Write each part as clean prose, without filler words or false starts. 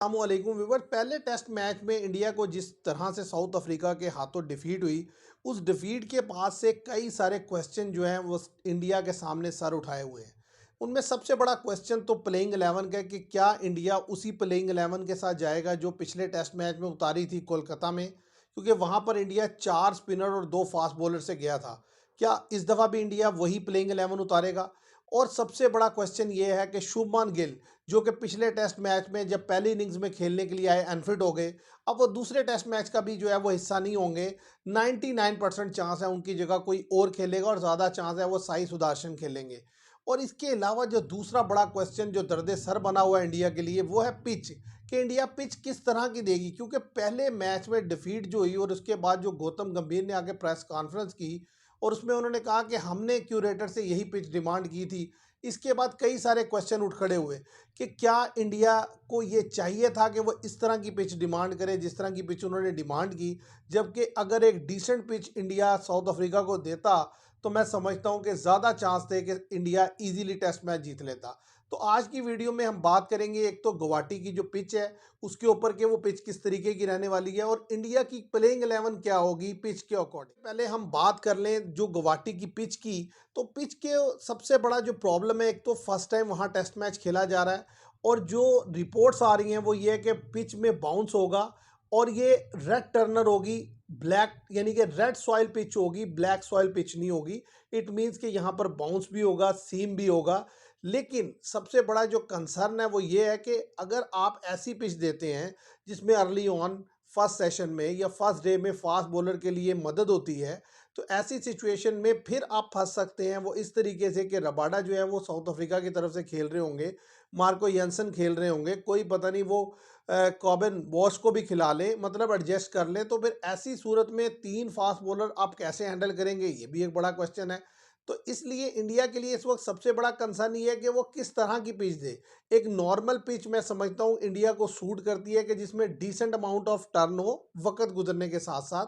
अस्सलामुअलैकुम व्यूवर। पहले test match में इंडिया को जिस तरह से साउथ अफ्रीका के हाथों डिफीट हुई, उस डिफीट के बाद से कई सारे क्वेश्चन जो हैं वो इंडिया के सामने सर उठाए हुए हैं। उनमें सबसे बड़ा क्वेश्चन तो प्लेइंग 11 का है कि क्या इंडिया उसी प्लेइंग 11 के साथ जाएगा जो पिछले टेस्ट मैच में उतारी थी कोलकाता में, क्योंकि वहां पर इंडिया 4 स्पिनर और 2 फास्ट बॉलर से गया था। क्या इस दफ़ा भी इंडिया वही प्लेइंग 11 उतारेगा? और सबसे बड़ा क्वेश्चन ये है कि शुभमान गिल, जो कि पिछले टेस्ट मैच में जब पहली इनिंग्स में खेलने के लिए आए अनफिट हो गए, अब वो दूसरे टेस्ट मैच का भी जो है वो हिस्सा नहीं होंगे। 99% चांस है उनकी जगह कोई और खेलेगा और ज़्यादा चांस है वो साई सुदर्शन खेलेंगे। और इसके अलावा जो दूसरा बड़ा क्वेश्चन जो दर्द सर बना हुआ है इंडिया के लिए, वो है पिच, कि इंडिया पिच किस तरह की देगी, क्योंकि पहले मैच में डिफीट जो हुई और उसके बाद जो गौतम गंभीर ने आके प्रेस कॉन्फ्रेंस की और उसमें उन्होंने कहा कि हमने क्यूरेटर से यही पिच डिमांड की थी। इसके बाद कई सारे क्वेश्चन उठ खड़े हुए कि क्या इंडिया को ये चाहिए था कि वो इस तरह की पिच डिमांड करे जिस तरह की पिच उन्होंने डिमांड की, जबकि अगर एक decent pitch India South Africa को देता तो मैं समझता हूं कि ज़्यादा चांस थे कि इंडिया इजीली टेस्ट मैच जीत लेता। तो आज की वीडियो में हम बात करेंगे एक तो गुवाहाटी की जो पिच है उसके ऊपर कि वो पिच किस तरीके की रहने वाली है और इंडिया की प्लेइंग 11 क्या होगी पिच के अकॉर्डिंग। पहले हम बात कर लें जो गुवाहाटी की पिच की, तो पिच के सबसे बड़ा जो प्रॉब्लम है, एक तो फर्स्ट टाइम वहाँ टेस्ट मैच खेला जा रहा है और जो रिपोर्ट्स आ रही हैं वो ये है कि पिच में बाउंस होगा और ये रेड टर्नर होगी, ब्लैक यानी कि रेड सॉइल पिच होगी, ब्लैक सॉइल पिच नहीं होगी। इट मीन्स कि यहाँ पर बाउंस भी होगा, सीम भी होगा। लेकिन सबसे बड़ा जो कंसर्न है वो ये है कि अगर आप ऐसी पिच देते हैं जिसमें अर्ली ऑन फर्स्ट सेशन में या फर्स्ट डे में फास्ट बॉलर के लिए मदद होती है, तो ऐसी सिचुएशन में फिर आप फंस सकते हैं वो इस तरीके से कि रबाडा जो है वो साउथ अफ्रीका की तरफ से खेल रहे होंगे, मार्को यंसन खेल रहे होंगे, कोई पता नहीं वो कॉबिन बॉस को भी खिला ले, मतलब एडजस्ट कर ले, तो फिर ऐसी सूरत में 3 फास्ट बॉलर आप कैसे हैंडल करेंगे, ये भी एक बड़ा क्वेश्चन है। तो इसलिए इंडिया के लिए इस वक्त सबसे बड़ा कंसर्न ये है कि वो किस तरह की पिच दे। एक नॉर्मल पिच मैं समझता हूँ इंडिया को सूट करती है कि जिसमें डिसेंट अमाउंट ऑफ टर्न हो वक्त गुजरने के साथ साथ,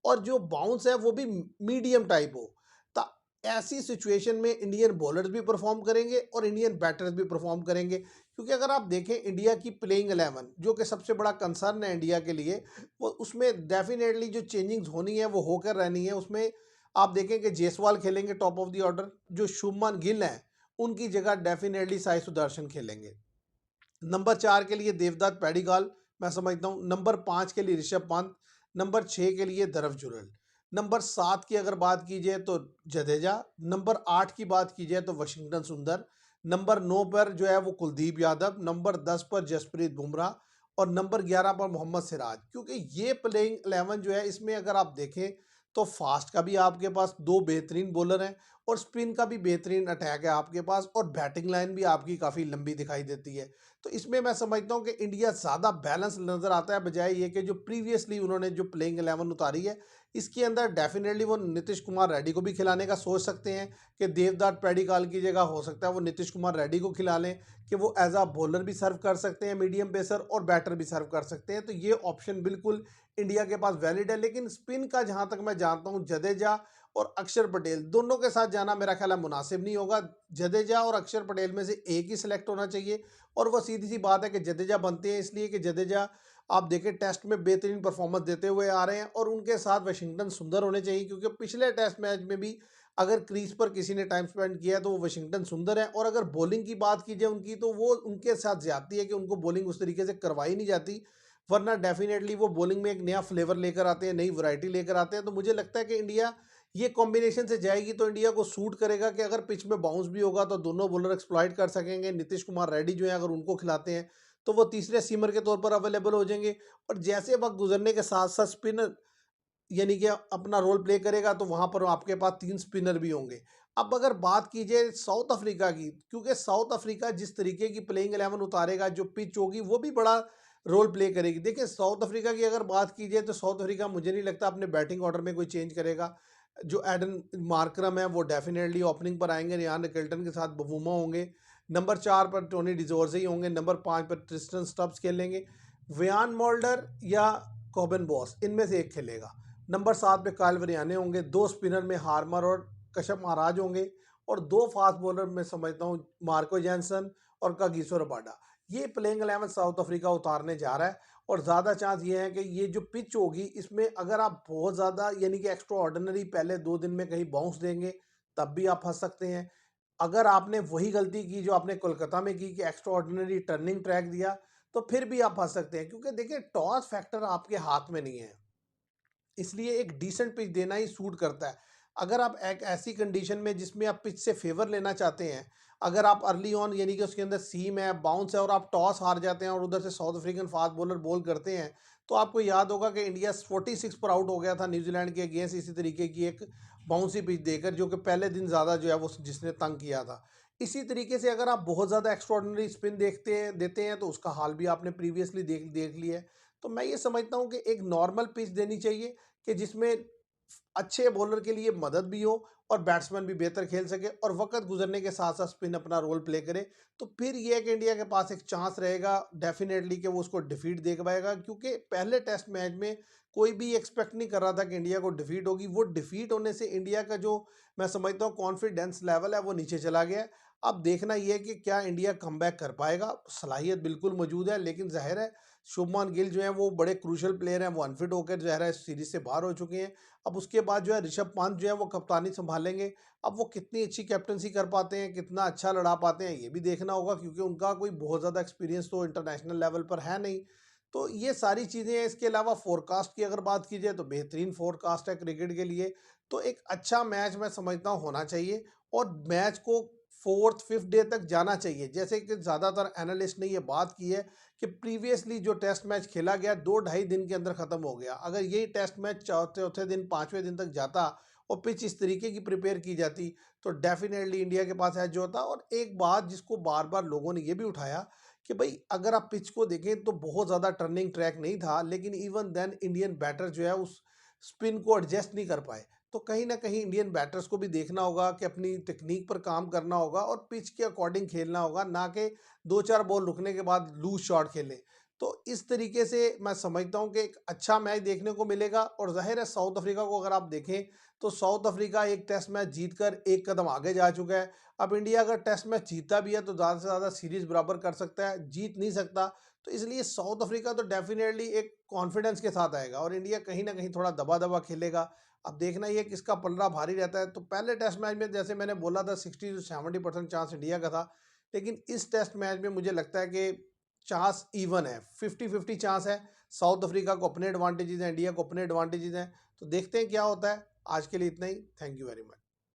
और जो बाउंस है वो भी मीडियम टाइप हो। तो ऐसी सिचुएशन में इंडियन बॉलर्स भी परफॉर्म करेंगे और इंडियन बैटर्स भी परफॉर्म करेंगे, क्योंकि अगर आप देखें इंडिया की प्लेइंग 11 जो कि सबसे बड़ा कंसर्न है इंडिया के लिए, वो उसमें डेफिनेटली जो चेंजिंग्स होनी है वो होकर रहनी है। उसमें आप देखें कि जायसवाल खेलेंगे टॉप ऑफ द ऑर्डर, जो शुभमान गिल हैं उनकी जगह डेफिनेटली साई सुदर्शन खेलेंगे। नंबर 4 के लिए देवदत्त पैडिगाल मैं समझता हूँ, नंबर 5 के लिए ऋषभ पंत, नंबर 6 के लिए धरव जुरल, नंबर 7 की अगर बात की जाए तो जडेजा, नंबर 8 की बात की जाए तो वाशिंगटन सुंदर, नंबर 9 पर जो है वो कुलदीप यादव, नंबर 10 पर जसप्रीत बुमराह और नंबर 11 पर मोहम्मद सिराज। क्योंकि ये प्लेइंग 11 जो है इसमें अगर आप देखें तो फास्ट का भी आपके पास 2 बेहतरीन बॉलर हैं और स्पिन का भी बेहतरीन अटैक है आपके पास और बैटिंग लाइन भी आपकी काफ़ी लंबी दिखाई देती है। तो इसमें मैं समझता हूँ कि इंडिया ज़्यादा बैलेंस नज़र आता है, बजाय ये कि जो प्रीवियसली उन्होंने जो प्लेइंग 11 उतारी है इसके अंदर डेफिनेटली वो नीतीश कुमार रेड्डी को भी खिलाने का सोच सकते हैं कि देवदत्त पैडिकाल की जगह हो सकता है वो नीतीश कुमार रेड्डी को खिला लें कि वो एज आ बॉलर भी सर्व कर सकते हैं, मीडियम पेसर और बैटर भी सर्व कर सकते हैं। तो ये ऑप्शन बिल्कुल इंडिया के पास वैलिड है। लेकिन स्पिन का जहाँ तक मैं जानता हूँ जडेजा और अक्षर पटेल दोनों के साथ जाना मेरा ख्याल है मुनासिब नहीं होगा। जडेजा और अक्षर पटेल में से एक ही सिलेक्ट होना चाहिए और वो सीधी सी बात है कि जडेजा बनते हैं इसलिए कि जडेजा आप देखें टेस्ट में बेहतरीन परफॉर्मेंस देते हुए आ रहे हैं और उनके साथ वाशिंगटन सुंदर होने चाहिए, क्योंकि पिछले टेस्ट मैच में भी अगर क्रीज पर किसी ने टाइम स्पेंड किया है तो वो वाशिंगटन सुंदर है। और अगर बॉलिंग की बात की जाए उनकी, तो वो उनके साथ ज्यादती है कि उनको बॉलिंग उस तरीके से करवाई नहीं जाती, वरना डेफिनेटली वो बॉलिंग में एक नया फ्लेवर लेकर आते हैं, नई वैरायटी लेकर आते हैं। तो मुझे लगता है कि इंडिया ये कॉम्बिनेशन से जाएगी तो इंडिया को सूट करेगा कि अगर पिच में बाउंस भी होगा तो दोनों बॉलर एक्सप्लॉइट कर सकेंगे। नीतीश कुमार रेड्डी जो है अगर उनको खिलाते हैं तो वो तीसरे सीमर के तौर पर अवेलेबल हो जाएंगे। और जैसे वक्त गुजरने के साथ साथ स्पिनर यानी कि अपना रोल प्ले करेगा तो वहां पर आपके पास 3 स्पिनर भी होंगे। अब अगर बात की जाए साउथ अफ्रीका की, क्योंकि साउथ अफ्रीका जिस तरीके की प्लेइंग 11 उतारेगा, जो पिच होगी वो भी बड़ा रोल प्ले करेगी। देखिए साउथ अफ्रीका की अगर बात की जाए तो साउथ अफ्रीका मुझे नहीं लगता अपने बैटिंग ऑर्डर में कोई चेंज करेगा। जो एडन मार्करम है वो डेफिनेटली ओपनिंग पर आएंगे, रियान रिकल्टन के साथ बवूमा होंगे, नंबर 4 पर टोनी डिजोर्जे ही होंगे, नंबर 5 पर ट्रिस्टन स्टब्स खेलेंगे, वियान मोल्डर या कॉबिन बॉस इनमें से एक खेलेगा, नंबर 7 पे कायल वरियाने होंगे, 2 स्पिनर में हार्मर और कश्यप महाराज होंगे और 2 फास्ट बॉलर में समझता हूँ मार्को जैनसन और कागिसो रबाडा। ये प्लेइंग 11 साउथ अफ्रीका उतारने जा रहा है और ज़्यादा चांस ये है कि ये जो पिच होगी इसमें अगर आप बहुत ज़्यादा यानी कि एक्स्ट्रा ऑर्डिनरी पहले 2 दिन में कहीं बाउंस देंगे तब भी आप फंस सकते हैं। अगर आपने वही गलती की जो आपने कोलकाता में की कि एक्स्ट्रा ऑर्डिनरी टर्निंग ट्रैक दिया तो फिर भी आप फंस सकते हैं, क्योंकि देखिए टॉस फैक्टर आपके हाथ में नहीं है, इसलिए एक डिसेंट पिच देना ही सूट करता है। अगर आप एक ऐसी कंडीशन में जिसमें आप पिच से फेवर लेना चाहते हैं, अगर आप अर्ली ऑन यानी कि उसके अंदर सीम है, बाउंस है और आप टॉस हार जाते हैं और उधर से south African fast bowler ball करते हैं, तो आपको याद होगा कि इंडिया 46 पर आउट हो गया था न्यूजीलैंड के अगेंस्ट इसी तरीके की एक बाउंसी पिच देकर, जो कि पहले दिन ज़्यादा जो है वो जिसने तंग किया था। इसी तरीके से अगर आप बहुत ज़्यादा एक्स्ट्रॉर्डिनरी स्पिन देखते हैं देते हैं तो उसका हाल भी आपने प्रीवियसली देख देख लिया है। तो मैं ये समझता हूँ कि एक नॉर्मल पिच देनी चाहिए कि जिसमें अच्छे बॉलर के लिए मदद भी हो और बैट्समैन भी बेहतर खेल सके और वक्त गुजरने के साथ साथ स्पिन अपना रोल प्ले करे, तो फिर ये है कि इंडिया के पास एक चांस रहेगा डेफिनेटली कि वो उसको डिफीट दे पाएगा, क्योंकि पहले टेस्ट मैच में कोई भी एक्सपेक्ट नहीं कर रहा था कि इंडिया को डिफीट होगी। वो डिफीट होने से इंडिया का जो मैं समझता हूँ कॉन्फिडेंस लेवल है वो नीचे चला गया है। अब देखना यह है कि क्या इंडिया कमबैक कर पाएगा। सलाहियत बिल्कुल मौजूद है, लेकिन जाहिर है शुभमान गिल जो है वो बड़े क्रूशल प्लेयर हैं, वो अनफिट होकर ज़ाहिर है सीरीज से बाहर हो चुके हैं। अब उसके बाद जो है ऋषभ पंत जो है वो कप्तानी संभालेंगे। अब वो कितनी अच्छी कैप्टनसी कर पाते हैं, कितना अच्छा लड़ा पाते हैं, ये भी देखना होगा, क्योंकि उनका कोई बहुत ज़्यादा एक्सपीरियंस तो इंटरनेशनल लेवल पर है नहीं। तो ये सारी चीज़ें हैं। इसके अलावा फोरकास्ट की अगर बात की जाए तो बेहतरीन फोरकास्ट है क्रिकेट के लिए। तो एक अच्छा मैच मैं समझता हूँ होना चाहिए और मैच को फोर्थ फिफ्थ डे तक जाना चाहिए। जैसे कि ज़्यादातर एनालिस्ट ने ये बात की है कि प्रीवियसली जो टेस्ट मैच खेला गया 2-2.5 दिन के अंदर ख़त्म हो गया। अगर यही टेस्ट मैच चौथे चौथे दिन 5वें दिन तक जाता और पिच इस तरीके की प्रिपेयर की जाती तो डेफिनेटली इंडिया के पास एज होता। और एक बात जिसको बार बार लोगों ने ये भी उठाया कि भाई अगर आप पिच को देखें तो बहुत ज़्यादा टर्निंग ट्रैक नहीं था, लेकिन इवन देन इंडियन बैटर जो है उस स्पिन को एडजस्ट नहीं कर पाए। तो कहीं ना कहीं इंडियन बैटर्स को भी देखना होगा कि अपनी टेक्निक पर काम करना होगा और पिच के अकॉर्डिंग खेलना होगा, ना कि 2-4 बॉल रुकने के बाद लूज शॉट खेलें। तो इस तरीके से मैं समझता हूं कि एक अच्छा मैच देखने को मिलेगा। और जाहिर है साउथ अफ्रीका को अगर आप देखें तो साउथ अफ्रीका एक टेस्ट मैच जीतकर एक कदम आगे जा चुका है। अब इंडिया अगर टेस्ट मैच जीता भी है तो ज़्यादा से ज़्यादा सीरीज बराबर कर सकता है, जीत नहीं सकता। तो इसलिए साउथ अफ्रीका तो डेफिनेटली एक कॉन्फिडेंस के साथ आएगा और इंडिया कहीं ना कहीं थोड़ा दबा दबा खेलेगा। अब देखना ये किसका पलड़ा भारी रहता है। तो पहले टेस्ट मैच में जैसे मैंने बोला था 60 से 70% चांस इंडिया का था, लेकिन इस टेस्ट मैच में मुझे लगता है कि चांस इवन है, 50-50 चांस है। साउथ अफ्रीका को अपने एडवांटेजेस हैं, इंडिया को अपने एडवांटेजेस हैं। तो देखते हैं क्या होता है। आज के लिए इतना ही। Thank you very much.